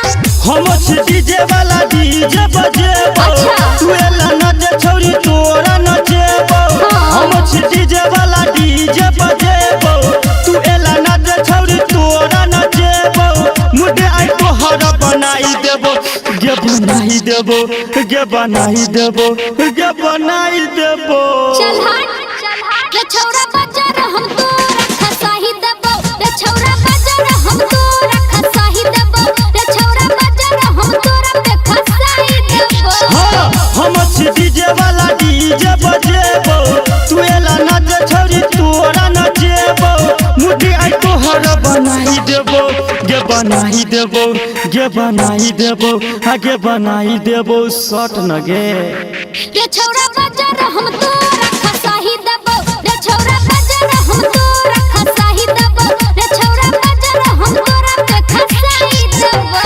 DJ वाला DJ बजेबो तू एला नचे छोरी तोरा नचेबो हम डीजे वाला डीजे बजेबो तू एला नचे छोरी तोरा नचेबो मुझे आई तो हरा बनाई देबो गे बनाई देबो गे बनाई देबो गे बनाई देबो चल हट रे छौरा बजा हम तो रखा साही देबो रे छौरा बजा हम तो रखा साही देबो रे छौरा बजा हम तोरा पे खसाई देबो हां हम डीजे वाला डीजे बजेबो तू एला नचे छोरी तोरा नचेबो मुझे आई तो हरा बनाई देबो गे बनाई देबो गे बनाई देबो आगे बनाई देबो शॉट न गे रे छौरा बजा हम तो रखा साही देबो रे छौरा बजा हम तो रखा साही देबो रे छौरा बजा हम तोरा पे खसाई देबो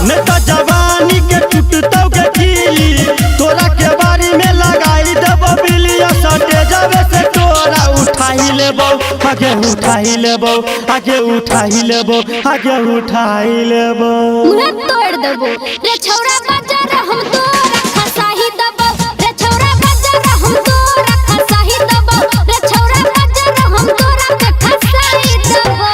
नेता जवानी के टूटतौ के खिली तोरा के बारी में लगाई देबो बिलिया सटे जावे से तोरा उठाई लेबो आगे उठाई लेबो आगे उठाई लेबो आगे उठाई लेबो मुंह तोड़ देबो रे छौरा बजा हम तो रखा साही देबो रे छौरा बजा हम तो रखा साही देबो रे छौरा बजा हम तोरा पे खसाई देबो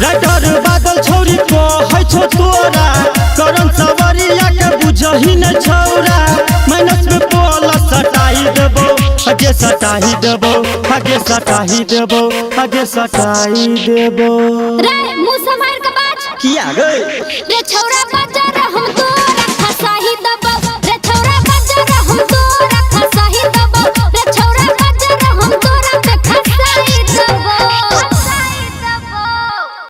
राइटर बादल छोरी को है छो तोरा करन सवरिया के बुझही न छौरा माइनस में बोल सटाई देबो आगे सटाई देबो आगे सटाई देबो आगे सटाई देबो रे मुंह संभाल के बात किया गई रे छौरा